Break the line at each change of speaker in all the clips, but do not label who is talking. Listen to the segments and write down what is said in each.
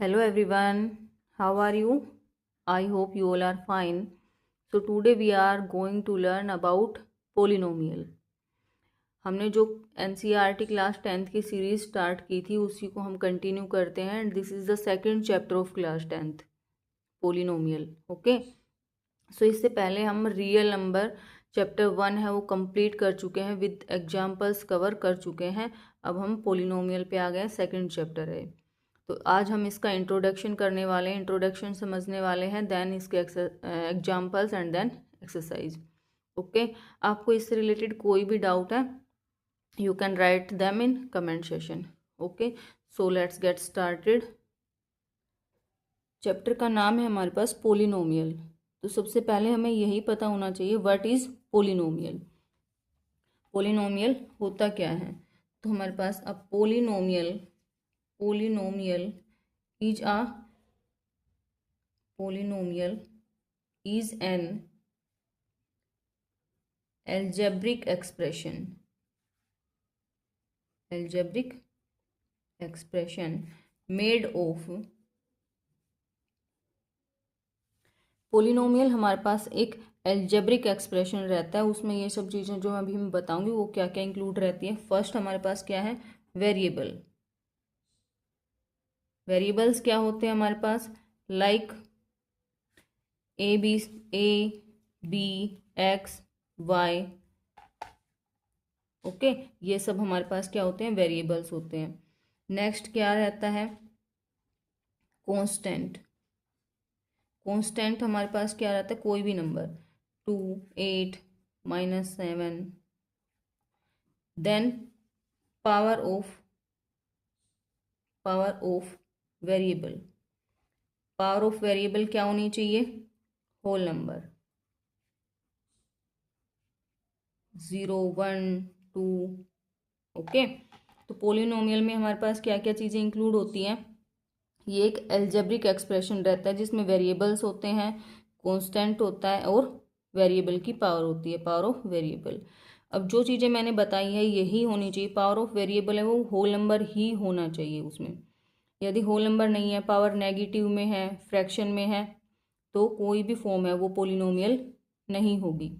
Hello everyone, how are you? I hope you all are fine. So today we are going to learn about polynomial. हमने जो NCERT class 10th की series start की थी उसी को हम continue करते हैं and this is the second chapter of class 10th polynomial. Okay, so इससे पहले हम रियल नंबर चैप्टर 1 है वो कंप्लीट कर चुके हैं, विद एग्जाम्पल्स कवर कर चुके हैं. अब हम पोलिनोमियल पे आ गए, सेकंड चैप्टर है. तो आज हम इसका इंट्रोडक्शन करने वाले हैं, इंट्रोडक्शन समझने वाले हैं, देन इसके examples and then exercise. Okay, आपको इससे रिलेटेड कोई भी डाउट है you can write them in comment session. Okay, so let's get started. Chapter का नाम है हमारे पास पोलिनोमियल. तो सबसे पहले हमें यही पता होना चाहिए व्हाट इज पोलिनोमियल. पोलिनोमियल होता क्या है? तो हमारे पास अब polynomial is a polynomial is an algebraic expression made of. Polynomial हमारे पास एक एल्जेब्रिक एक्सप्रेशन रहता है, उसमें ये सब चीज़ें जो अभी मैं बताऊंगी वो क्या क्या इंक्लूड रहती है. फर्स्ट हमारे पास क्या है? वेरिएबल. वेरिएबल्स क्या होते हैं हमारे पास? Like A B X Y. Okay, ये सब हमारे पास क्या होते हैं? वेरिएबल्स होते हैं. नेक्स्ट क्या रहता है? कांस्टेंट. कांस्टेंट हमारे पास क्या रहता है? कोई भी number, 2 8 -7. Then power of variable. Power of variable क्या होनी चाहिए? Whole number, 0 1 2. ओके, तो पोलिनोमियल में हमारे पास क्या क्या चीज़ें इंक्लूड होती हैं? ये एक एल्जेब्रिक एक्सप्रेशन रहता है जिसमें वेरिएबल्स होते हैं, कांस्टेंट होता है और वेरिएबल की पावर होती है, पावर ऑफ वेरिएबल. अब जो चीज़ें मैंने बताई है यही होनी चाहिए. पावर ऑफ वेरिएबल है वो होल नंबर ही होना चाहिए उसमें. यदि होल नंबर नहीं है, पावर नेगेटिव में है, फ्रैक्शन में है, तो कोई भी फॉर्म है वो पोलिनोमियल नहीं होगी.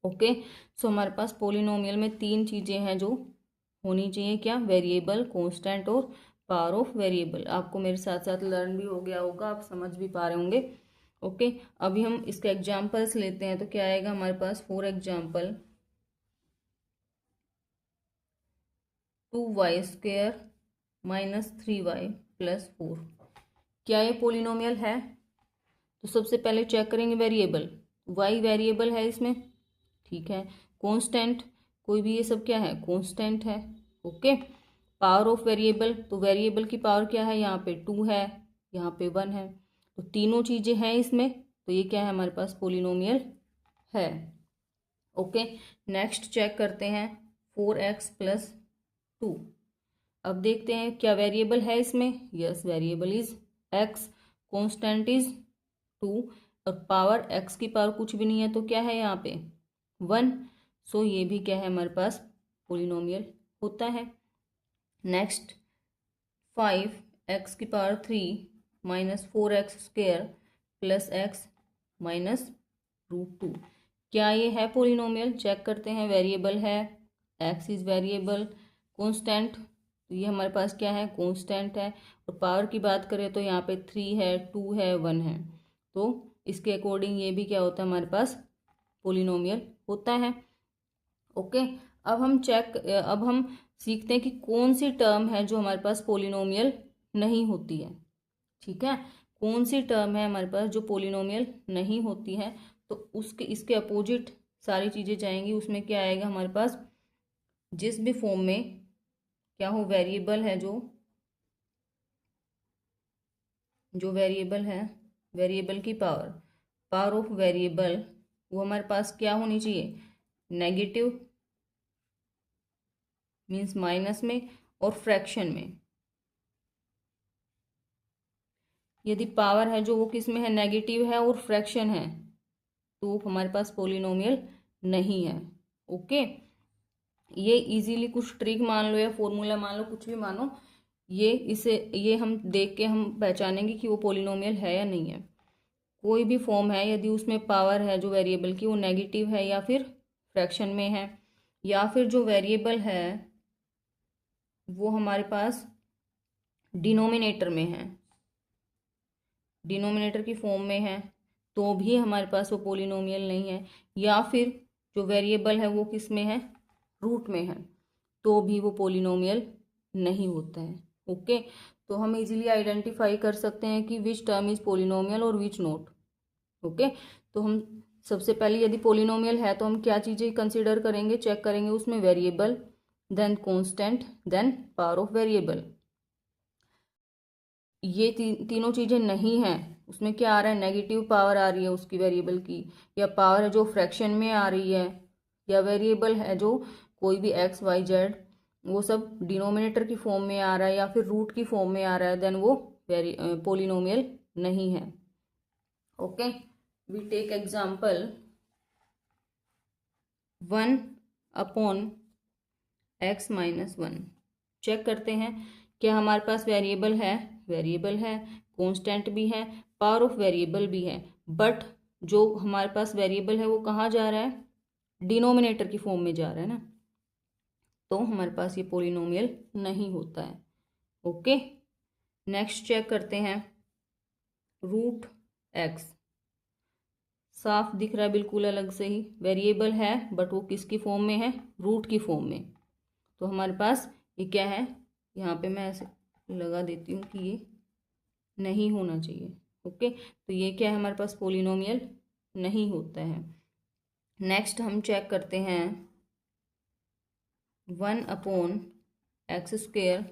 ओके, सो हमारे पास पोलिनोमियल में तीन चीज़ें हैं जो होनी चाहिए. क्या? वेरिएबल, कांस्टेंट और पावर ऑफ वेरिएबल. आपको मेरे साथ साथ लर्न भी हो गया होगा, आप समझ भी पा रहे होंगे. ओके, अभी हम इसके एग्जाम्पल्स लेते हैं. तो क्या आएगा हमारे पास? For example 2y² -3y + 4. क्या ये पोलिनोमियल है? तो सबसे पहले चेक करेंगे वेरिएबल. y वेरिएबल है इसमें, ठीक है. कांस्टेंट, कोई भी ये सब क्या है? कांस्टेंट है. ओके, पावर ऑफ वेरिएबल, तो वेरिएबल की पावर क्या है? यहाँ पे 2 है, यहाँ पे 1 है. तो तीनों चीज़ें हैं इसमें, तो ये क्या है हमारे पास? पोलिनोमियल है. ओके, नेक्स्ट चेक करते हैं 4x + 2. अब देखते हैं क्या वेरिएबल है इसमें. Yes, variable is x, constant is 2 और पावर x की पावर कुछ भी नहीं है, तो क्या है यहाँ पे? 1. सो ये भी क्या है हमारे पास? पोलिनोमियल होता है. Next 5x³ -4x² + x -√2. क्या ये है पोलिनोमियल? चेक करते हैं. वेरिएबल है, x इज वेरिएबल, कांस्टेंट, तो ये हमारे पास क्या है? कांस्टेंट है. और पावर की बात करें तो यहाँ पे 3 है, 2 है, 1 है. तो इसके अकॉर्डिंग ये भी क्या होता है हमारे पास? पोलिनोमियल होता है. ओके, अब हम सीखते हैं कि कौन सी टर्म है जो हमारे पास पोलिनोमियल नहीं होती है. ठीक है, कौन सी टर्म है हमारे पास जो पोलिनोमियल नहीं होती है? तो उसके इसके अपोजिट सारी चीज़ें जाएंगी. उसमें क्या आएगा हमारे पास? जिस भी फॉर्म में क्या हो, वेरिएबल है, जो वेरिएबल है, वेरिएबल की पावर ऑफ वेरिएबल, वो हमारे पास क्या होनी चाहिए? नेगेटिव, मीन्स माइनस में, और फ्रैक्शन में. यदि पावर है जो वो किस में है? नेगेटिव है और फ्रैक्शन है, तो हमारे पास पोलिनोमियल नहीं है. ओके, ये इजीली कुछ ट्रिक मान लो या फॉर्मूला मान लो, कुछ भी मानो, ये हम देख के हम पहचानेंगे कि वो पोलिनोमियल है या नहीं है। कोई भी फॉर्म है, यदि उसमें पावर है जो वेरिएबल की वो नेगेटिव है या फिर फ्रैक्शन में है, या फिर जो वेरिएबल है वो हमारे पास डिनोमिनेटर में है, डिनोमिनेटर की फॉर्म में है, तो भी हमारे पास वो पोलिनोमियल नहीं है। या फिर जो वेरिएबल है वो किस में है, रूट में है, तो भी वो पोलिनोमियल नहीं होता है। ओके, तो हम इजीली आइडेंटिफाई कर सकते हैं कि विच टर्म इज पोलिनोमियल और विच नॉट। ओके, तो हम सबसे पहले यदि पोलिनोमियल है तो हम क्या चीज़ें कंसिडर करेंगे, चेक करेंगे उसमें variable, then constant, then power of variable. ये तीनों चीज़ें नहीं हैं, उसमें क्या आ रहा है, नेगेटिव पावर आ रही है उसकी वेरिएबल की, या पावर है जो फ्रैक्शन में आ रही है, या वेरिएबल है जो कोई भी एक्स वाई जेड वो सब डिनोमिनेटर की फॉर्म में आ रहा है या फिर रूट की फॉर्म में आ रहा है, देन वो पोलिनोमियल नहीं है। Okay, we take example 1/x-1। Check करते हैं क्या हमारे पास वेरिएबल है, वेरिएबल है, कांस्टेंट भी है, पावर ऑफ वेरिएबल भी है, बट जो हमारे पास वेरिएबल है वो कहाँ जा रहा है, डिनोमिनेटर की फॉर्म में जा रहा है ना, तो हमारे पास ये पोलिनोमियल नहीं होता है। ओके, नेक्स्ट चेक करते हैं रूट एक्स। साफ दिख रहा है बिल्कुल अलग से ही, वेरिएबल है बट वो किसकी फॉर्म में है, रूट की फॉर्म में, तो हमारे पास ये क्या है, यहाँ पे मैं ऐसे लगा देती हूँ कि ये नहीं होना चाहिए। ओके, तो ये क्या है, हमारे पास पोलिनोमियल नहीं होता है। नेक्स्ट हम चेक करते हैं 1/x²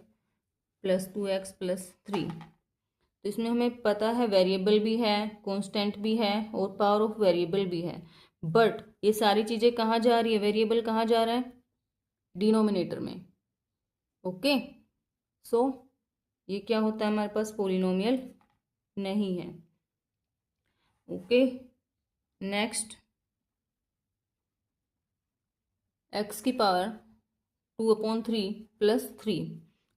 + 2x + 3। तो इसमें हमें पता है वेरिएबल भी है, कांस्टेंट भी है और पावर ऑफ वेरिएबल भी है, बट ये सारी चीज़ें कहाँ जा रही है, वेरिएबल कहाँ जा रहा है, डिनोमिनेटर में। ओके, सो ये क्या होता है, हमारे पास पोलिनोमियल नहीं है। ओके, नेक्स्ट x की पावर 2/3 + 3,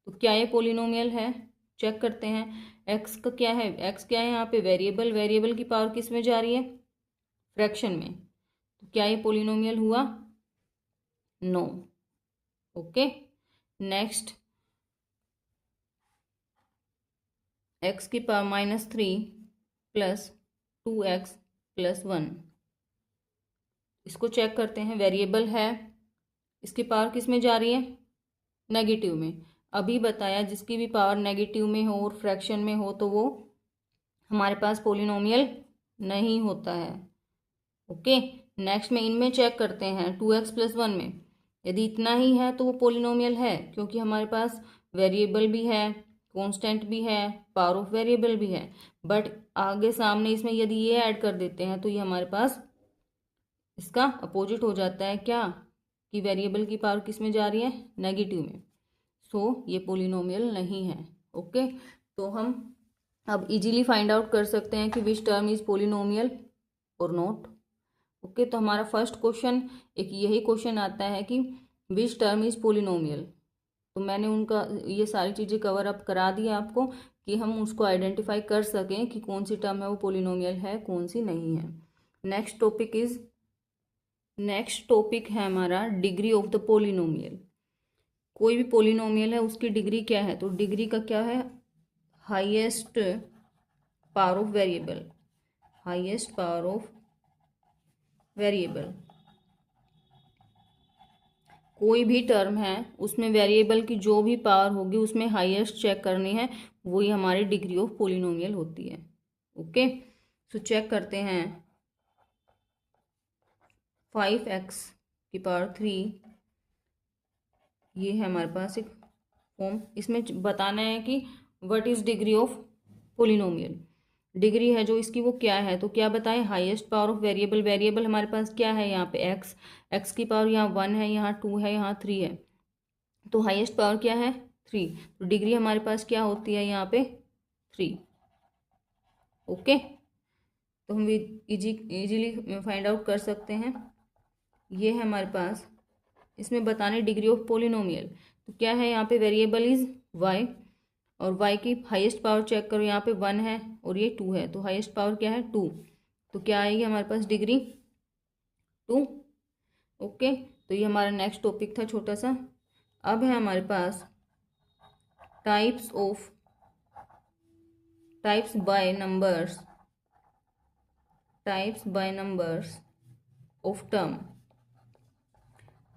तो क्या ये पोलिनोमियल है, चेक करते हैं। x का क्या है, x क्या है यहाँ पे, वेरिएबल, वेरिएबल की पावर किस में जा रही है, फ्रैक्शन में, तो क्या ये पोलिनोमियल हुआ, नो। ओके, नेक्स्ट x की पावर -3 + 2x + 1, इसको चेक करते हैं, वेरिएबल है, इसकी पावर किस में जा रही है, नेगेटिव में। अभी बताया जिसकी भी पावर नेगेटिव में हो और फ्रैक्शन में हो तो वो हमारे पास पोलिनोमियल नहीं होता है। ओके, नेक्स्ट में इनमें चेक करते हैं 2x + 1 में, यदि इतना ही है तो वो पोलिनोमियल है, क्योंकि हमारे पास वेरिएबल भी है, कांस्टेंट भी है, पावर ऑफ वेरिएबल भी है, बट आगे सामने इसमें यदि ये ऐड कर देते हैं तो ये हमारे पास इसका अपोजिट हो जाता है, क्या कि वेरिएबल की पावर किस में जा रही है, नेगेटिव में, सो ये पोलिनोमियल नहीं है। ओके, तो हम अब इजीली फाइंड आउट कर सकते हैं कि विच टर्म इज पोलिनोमियल और नॉट। ओके, तो हमारा फर्स्ट क्वेश्चन एक यही क्वेश्चन आता है कि विच टर्म इज पोलिनोमियल, तो मैंने उनका ये सारी चीज़ें कवर अप करा दी आपको कि हम उसको आइडेंटिफाई कर सकें कि कौन सी टर्म है वो पोलिनोमियल है, कौन सी नहीं है। नेक्स्ट टॉपिक है हमारा डिग्री ऑफ द पोलिनोमियल। कोई भी पोलिनोमियल है उसकी डिग्री क्या है, तो डिग्री का क्या है, highest power of variable, highest power of variable. कोई भी टर्म है उसमें वेरिएबल की जो भी पावर होगी उसमें हाईएस्ट चेक करनी है, वही हमारी डिग्री ऑफ पोलिनोमियल होती है। ओके, सो चेक करते हैं 5x3, ये है हमारे पास एक फॉर्म, इसमें बताना है कि what is degree of polynomial, degree है जो इसकी वो क्या है, तो क्या बताएं, highest power of variable, variable हमारे पास क्या है यहाँ पे x की पावर यहाँ 1 है, यहाँ 2 है, यहाँ 3 है, तो हाईएस्ट पावर क्या है 3, तो डिग्री हमारे पास क्या होती है यहाँ पे 3। ओके, तो हम इजीली फाइंड आउट कर सकते हैं, ये है हमारे पास, इसमें बताने डिग्री ऑफ पोलिनोमियल, तो क्या है यहाँ पे वेरिएबल इज y, और y की हाईएस्ट पावर चेक करो, यहाँ पे 1 है और ये 2 है, तो हाईएस्ट पावर क्या है 2, तो क्या आएगी हमारे पास डिग्री 2। ओके, तो ये हमारा नेक्स्ट टॉपिक था छोटा सा। अब है हमारे पास types by numbers of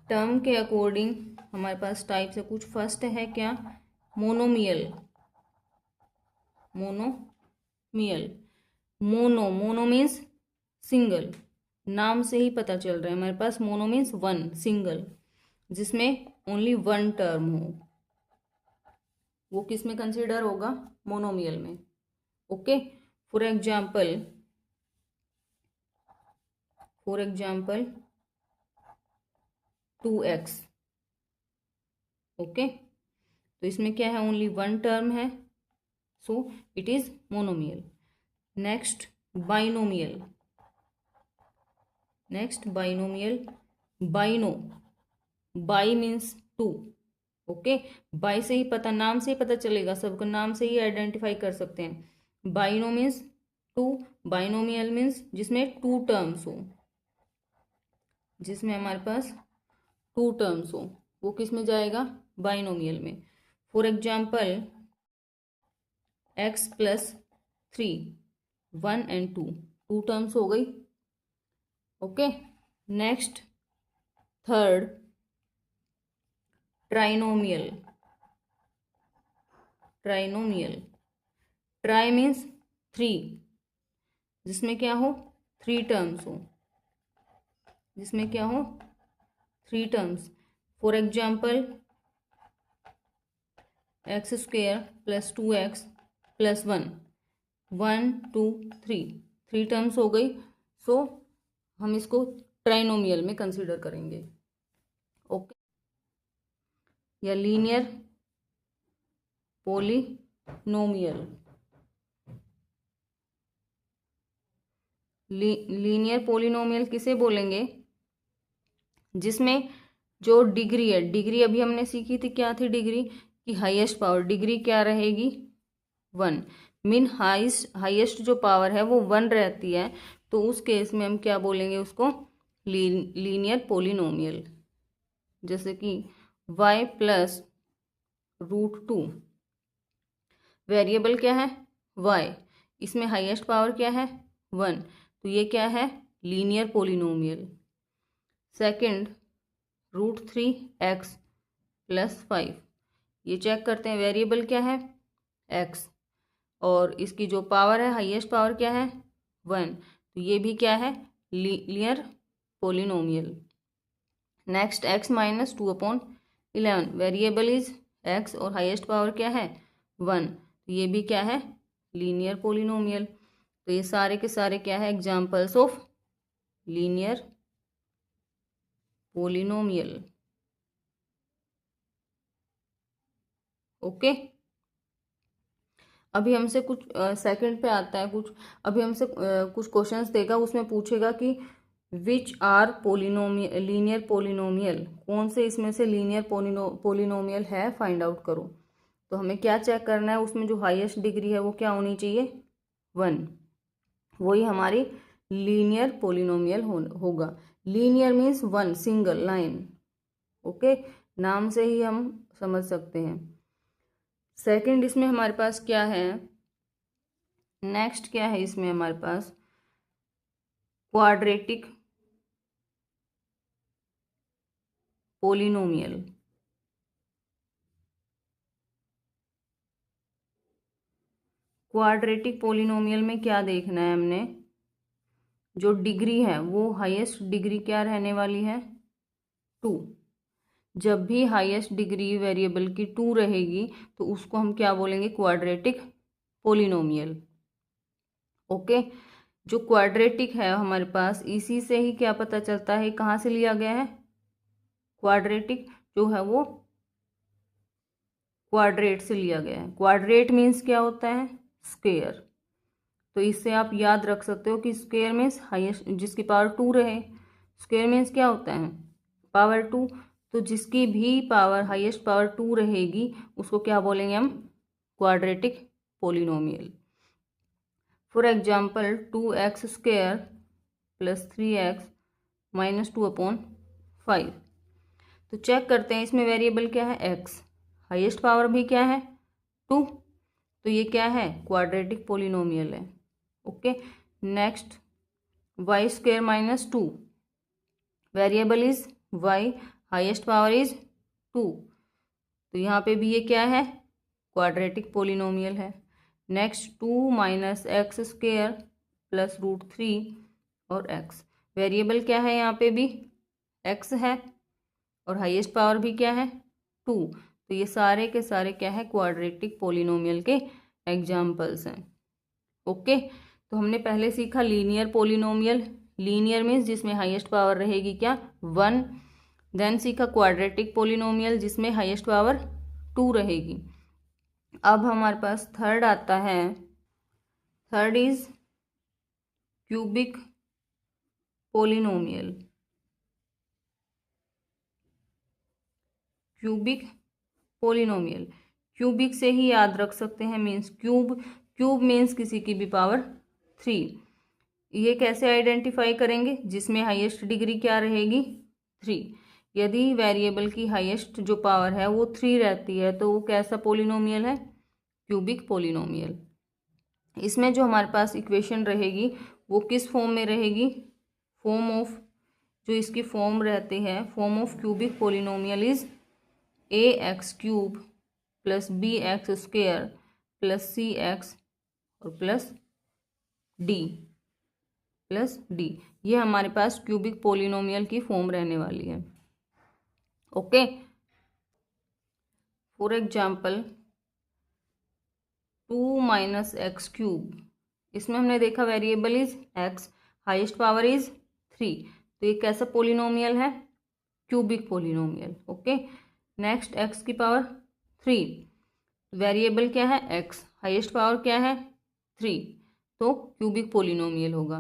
term के अकॉर्डिंग हमारे पास टाइप्स है कुछ। फर्स्ट है क्या, मोनोमियल। मोनो मीन्स सिंगल, नाम से ही पता चल रहा है हमारे पास। मोनो मीन्स वन, सिंगल, जिसमें ओनली वन टर्म हो, वो किस में कंसिडर होगा, मोनोमियल में। Okay, for example 2x। Okay, तो इसमें क्या है, ओनली वन टर्म है, so it is monomial. Next binomial. Bi means two. Okay, bi से ही पता, नाम से ही पता चलेगा, सबको नाम से ही आइडेंटिफाई कर सकते हैं। बाइनो मीन्स टू, बाइनोमियल मीन्स जिसमें टू टर्म्स हो, जिसमें हमारे पास टू टर्म्स हो, वो किस में जाएगा, बाइनोमियल में। For example x+3, 1 and 2, two terms हो गई। Okay, next third trinomial. Tri means three, जिसमें क्या हो, थ्री टर्म्स हो, for example x² + 2x + 1, 1 2 3, three terms हो गई, सो हम इसको ट्राइनोमियल में कंसीडर करेंगे। ओके, या लीनियर पोलिनोमियल। लीनियर पोलिनोमियल किसे बोलेंगे, जिसमें जो डिग्री है, डिग्री अभी हमने सीखी थी, क्या थी डिग्री की, हाईएस्ट पावर, डिग्री क्या रहेगी 1, मीन हाईएस्ट जो पावर है वो 1 रहती है, तो उस केस में हम क्या बोलेंगे उसको, लीनियर पोलिनोमियल। जैसे कि y + √2, वेरिएबल क्या है y, इसमें हाईएस्ट पावर क्या है 1, तो ये क्या है, लीनियर पोलिनोमियल। सेकंड √3x + 5, ये चेक करते हैं, वेरिएबल क्या है x, और इसकी जो पावर है, हाईएस्ट पावर क्या है 1, तो ये भी क्या है, linear polynomial. Next x - 2/11, variable is x और हाईएस्ट पावर क्या है 1, तो ये भी क्या है, लीनियर पोलिनोमियल। तो ये सारे के सारे क्या है, examples of linear polynomial. Okay, अभी हमसे कुछ सेकंड पे आता है कुछ, अभी हमसे कुछ क्वेश्चंस देगा, उसमें पूछेगा कि विच आर लीनियर पोलिनोमियल, कौन से इसमें से लीनियर पोलिनोमियल है, फाइंड आउट करो। तो हमें क्या चेक करना है, उसमें जो हाईएस्ट डिग्री है वो क्या होनी चाहिए 1, वही हमारी लीनियर पोलिनोमियल होगा। Linear means one, single line. Okay, नाम से ही हम समझ सकते हैं। सेकंड इसमें हमारे पास क्या है, नेक्स्ट क्या है इसमें हमारे पास, क्वाड्रेटिक पोलिनोमियल। क्वाड्रेटिक पोलिनोमियल में क्या देखना है हमने, जो डिग्री है वो हाईएस्ट डिग्री क्या रहने वाली है 2। जब भी हाईएस्ट डिग्री वेरिएबल की 2 रहेगी तो उसको हम क्या बोलेंगे, क्वाड्रेटिक पोलिनोमियल। ओके, जो क्वाड्रेटिक है हमारे पास, इसी से ही क्या पता चलता है, कहाँ से लिया गया है, क्वाड्रेटिक जो है वो क्वाड्रेट से लिया गया है। क्वाड्रेट मीन्स क्या होता है, स्क्वायर। तो इससे आप याद रख सकते हो कि स्क्वायर मीन्स हाईएस्ट, जिसकी पावर 2 रहे। स्क्वायर मीन्स क्या होता है, पावर 2, तो जिसकी भी पावर हाईएस्ट पावर 2 रहेगी उसको क्या बोलेंगे हम, quadratic polynomial. For example, 2x square plus 3x minus 2/5. तो चेक करते हैं इसमें वेरिएबल क्या है, x, हाईएस्ट पावर भी क्या है 2, तो ये क्या है क्वाड्रेटिक पोलिनोमियल है. Okay. Next y square minus 2, variable is y, highest power is 2, तो यहाँ पे भी ये क्या है क्वाड्रेटिक पोलिनोमियल है. Next 2 minus x square plus √3 और x, वेरिएबल क्या है यहाँ पे भी x है और हाईएस्ट पावर भी क्या है 2, तो ये सारे के सारे क्या है क्वाड्रेटिक पोलिनोमियल के एग्जाम्पल्स हैं. ओके. तो हमने पहले सीखा लीनियर पोलिनोमियल, लीनियर मीन्स जिसमें हाईएस्ट पावर रहेगी क्या 1. देन सीखा क्वाड्रेटिक पोलिनोमियल जिसमें हाईएस्ट पावर 2 रहेगी. अब हमारे पास थर्ड आता है, third is cubic polynomial. Cubic polynomial, cubic से ही याद रख सकते हैं, मीन्स क्यूब मीन्स किसी की भी पावर 3. ये कैसे आइडेंटिफाई करेंगे, जिसमें हाईएस्ट डिग्री क्या रहेगी 3. यदि वेरिएबल की हाईएस्ट जो पावर है वो 3 रहती है तो वो कैसा पोलिनोमियल है, क्यूबिक पोलिनोमियल. इसमें जो हमारे पास इक्वेशन रहेगी वो किस फॉर्म में रहेगी, फॉर्म ऑफ, जो इसकी फॉर्म रहती है, form of cubic polynomial is ax³ plus bx² plus cx और प्लस d. ये हमारे पास क्यूबिक पोलिनोमियल की फॉर्म रहने वाली है. Okay. For example 2 minus x³, इसमें हमने देखा variable is x, highest power is 3, तो ये कैसा पोलिनोमियल है, cubic polynomial. Okay. Next x की पावर 3, वेरिएबल क्या है x, हाईएस्ट पावर क्या है 3, तो क्यूबिक पोलिनोमियल होगा.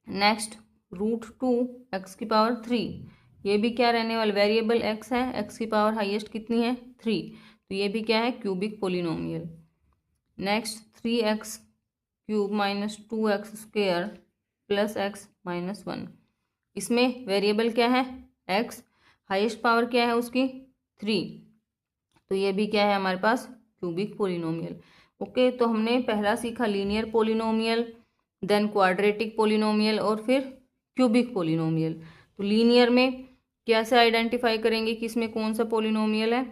नेक्स्ट √2 x की पावर 3, ये भी क्या रहने वाला, वेरिएबल x है, x की पावर हाईएस्ट कितनी है 3, तो ये भी क्या है cubic polynomial. Next 3x³ minus 2x² plus x minus 1, इसमें वेरिएबल क्या है x, हाईएस्ट पावर क्या है उसकी 3, तो ये भी क्या है हमारे पास क्यूबिक पोलिनोमियल. ओके. तो हमने पहला सीखा linear polynomial, then quadratic polynomial और फिर क्यूबिक पोलिनोमियल. तो लीनियर में कैसे आइडेंटिफाई करेंगे कि इसमें कौन सा पोलिनोमियल है,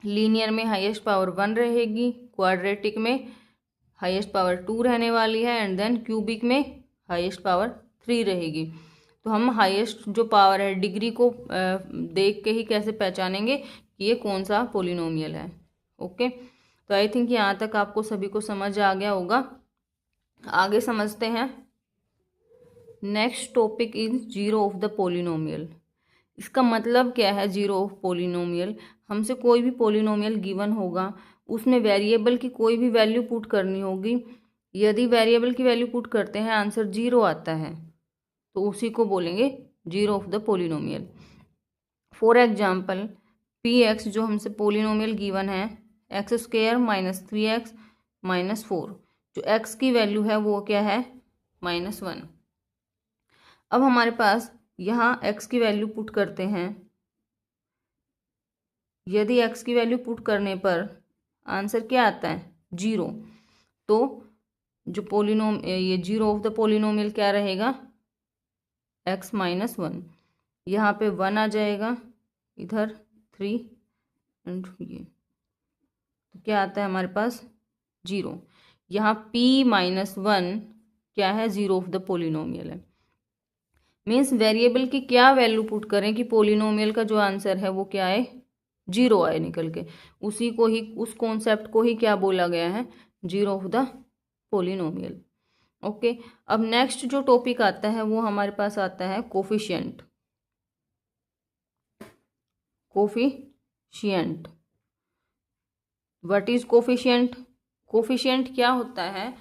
लीनियर में हाईएस्ट पावर 1 रहेगी, क्वाड्रेटिक में हाईएस्ट पावर 2 रहने वाली है एंड देन क्यूबिक में हाईएस्ट पावर 3 रहेगी. तो हम हाईएस्ट जो पावर है डिग्री को देख के ही कैसे पहचानेंगे कि ये कौन सा पोलिनोमियल है. ओके. तो आई थिंक यहाँ तक आपको सभी को समझ आ गया होगा. आगे समझते हैं. Next topic is zero of the polynomial. इसका मतलब क्या है जीरो ऑफ पोलिनोमियल, हमसे कोई भी पोलिनोमियल गिवन होगा, उसमें वेरिएबल की कोई भी वैल्यू पुट करनी होगी. यदि वेरिएबल की वैल्यू पुट करते हैं आंसर 0 आता है तो उसी को बोलेंगे zero of the polynomial. For example px जो हमसे पोलिनोमियल गिवन है x² माइनस 3x माइनस 4, जो x की वैल्यू है वो क्या है -1. अब हमारे पास यहाँ x की वैल्यू पुट करते हैं, यदि x की वैल्यू पुट करने पर आंसर क्या आता है 0, तो जो ये जीरो ऑफ द पोलिनोमियल क्या रहेगा x माइनस 1. यहाँ पे 1 आ जाएगा, इधर 3 एंड ये, तो क्या आता है हमारे पास 0. यहाँ p -1 क्या है जीरो ऑफ द पोलिनोमियल है. मीन्स वेरिएबल की क्या वैल्यू पुट करें कि पोलिनोमियल का जो आंसर है वो क्या है 0 आए निकल के, उसी को ही, उस कॉन्सेप्ट को ही क्या बोला गया है zero of the polynomial. Okay. अब नेक्स्ट जो टॉपिक आता है वो हमारे पास आता है coefficient. Coefficient, what is coefficient. Coefficient क्या होता है,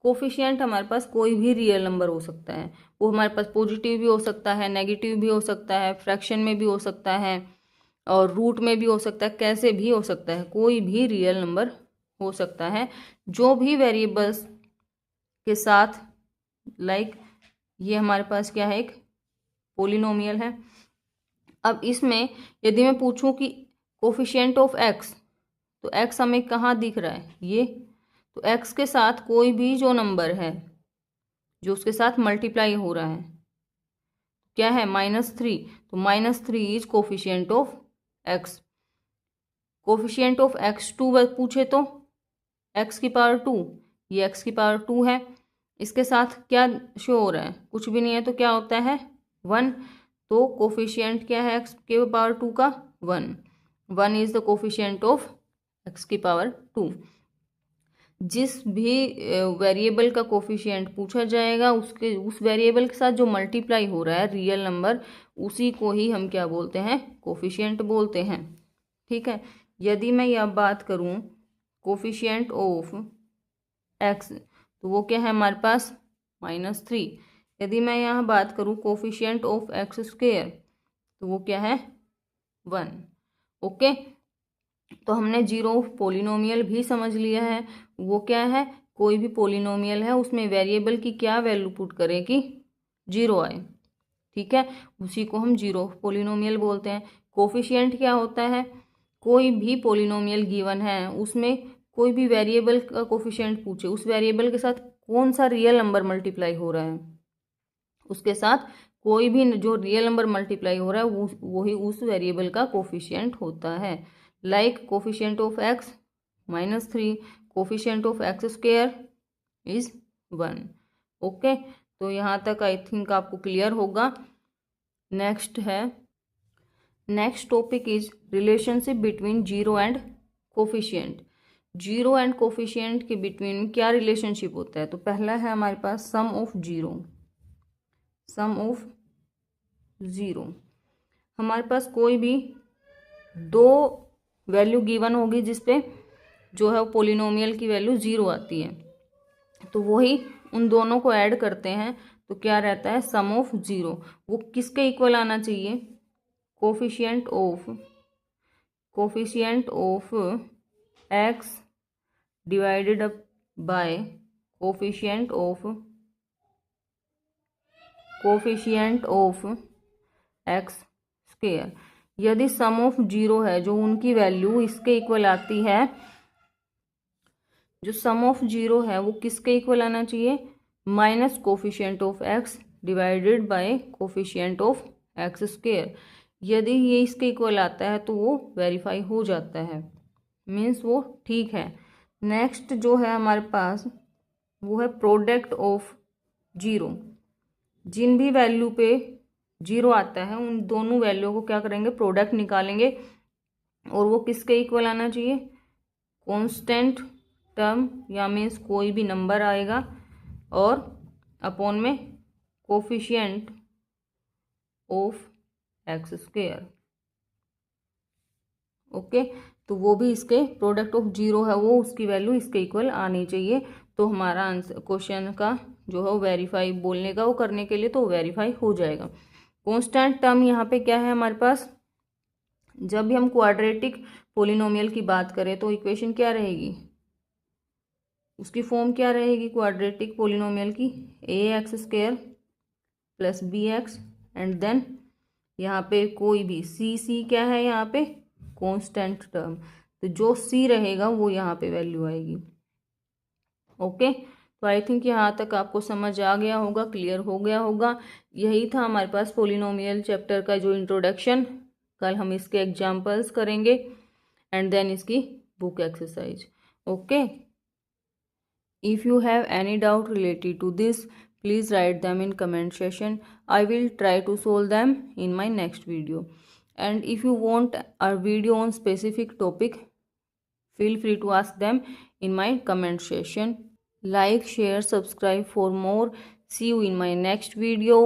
कोफिशिएंट हमारे पास कोई भी रियल नंबर हो सकता है, वो हमारे पास पॉजिटिव भी हो सकता है, नेगेटिव भी हो सकता है, फ्रैक्शन में भी हो सकता है और रूट में भी हो सकता है, कैसे भी हो सकता है, कोई भी रियल नंबर हो सकता है जो भी वेरिएबल्स के साथ, लाइक ये हमारे पास क्या है, एक पोलिनोमियल है। अब इसमें यदि मैं पूछूं कि कोफिशिएंट ऑफ एक्स, तो एक्स हमें कहाँ दिख रहा है, ये, तो एक्स के साथ कोई भी जो नंबर है जो उसके साथ मल्टीप्लाई हो रहा है क्या है, -3, तो -3 is coefficient of x. Coefficient of x2 पूछे तो x⁻², ये x⁻² है, इसके साथ क्या शो हो रहा है, कुछ भी नहीं है, तो क्या होता है 1, तो कोफिशिएंट क्या है x⁻² का 1 is the coefficient of x⁻²। जिस भी वेरिएबल का कोफिशिएंट पूछा जाएगा उसके उस वेरिएबल के साथ जो मल्टीप्लाई हो रहा है रियल नंबर, उसी को ही हम क्या बोलते हैं, कोफिशिएंट बोलते हैं। ठीक है, यदि मैं यह बात करूं कोफिशिएंट ऑफ एक्स, तो वो क्या है हमारे पास -3। यदि मैं यहाँ बात करूं कोफिशिएंट ऑफ x², तो वो क्या है 1। ओके, तो हमने जीरो पोलिनोमियल भी समझ लिया है। वो क्या है, कोई भी पोलिनोमियल है उसमें वेरिएबल की क्या वैल्यू पुट करें कि 0 आए। ठीक है, उसी को हम जीरो पोलिनोमियल बोलते हैं। कोफिशिएंट क्या होता है, कोई भी पोलिनोमियल गिवन है उसमें कोई भी वेरिएबल का कोफिशिएंट पूछे, उस वेरिएबल के साथ कौन सा रियल नंबर मल्टीप्लाई हो रहा है, उसके साथ कोई भी जो रियल नंबर मल्टीप्लाई हो रहा है वही उस वेरिएबल का कोफिशिएंट होता है। Like coefficient of x -3, coefficient of x² is 1। Okay, तो यहाँ तक आई थिंक आपको क्लियर होगा। Next topic is relationship between zero and coefficient. Zero and coefficient के बिटवीन क्या रिलेशनशिप होता है, तो पहला है हमारे पास सम ऑफ जीरो। हमारे पास कोई भी दो वैल्यू गिवन होगी जिसपे जो है वो पोलिनोमियल की वैल्यू 0 आती है, तो वही उन दोनों को ऐड करते हैं तो क्या रहता है सम ऑफ 0। वो किसके इक्वल आना चाहिए, coefficient of x divided by coefficient of x²। यदि सम ऑफ 0 है जो उनकी वैल्यू इसके इक्वल आती है, जो सम ऑफ 0 है वो किसके इक्वल आना चाहिए, minus coefficient of x divided by coefficient of x²। यदि ये इसके इक्वल आता है तो वो वेरीफाई हो जाता है, मीन्स वो ठीक है। नेक्स्ट जो है हमारे पास वो है प्रोडक्ट ऑफ 0। जिन भी वैल्यू पे 0 आता है उन दोनों वैल्यू को क्या करेंगे, प्रोडक्ट निकालेंगे, और वो किसके इक्वल आना चाहिए, कांस्टेंट टर्म या मीन्स कोई भी नंबर आएगा और अपॉन में कोफिशिएंट ऑफ x²। ओके, तो वो भी इसके प्रोडक्ट ऑफ 0 है वो उसकी वैल्यू इसके इक्वल आनी चाहिए। तो हमारा आंसर क्वेश्चन का जो है वो वेरीफाई बोलने का वो करने के लिए तो वेरीफाई हो जाएगा। कांस्टेंट टर्म यहाँ पे क्या है हमारे पास, जब भी हम क्वाड्रेटिक पोलिनोमियल की बात करें तो इक्वेशन क्या रहेगी, उसकी फॉर्म क्या रहेगी क्वाड्रेटिक पोलिनोमियल की, ax² + bx एंड देन यहाँ पे कोई भी सी क्या है यहाँ पे कांस्टेंट टर्म, तो जो सी रहेगा वो यहाँ पे वैल्यू आएगी। ओके, तो आई थिंक यहाँ तक आपको समझ आ गया होगा, क्लियर हो गया होगा। यही था हमारे पास पोलिनोमियल चैप्टर का जो इंट्रोडक्शन। कल हम इसके एग्जाम्पल्स करेंगे एंड देन इसकी book exercise. Okay, if you have any doubt related to this please write them in comment section. I will try to solve them in my next video. And if you want a video on specific topic, feel free to ask them in my comment section. Like, share, subscribe for more. See you in my next video.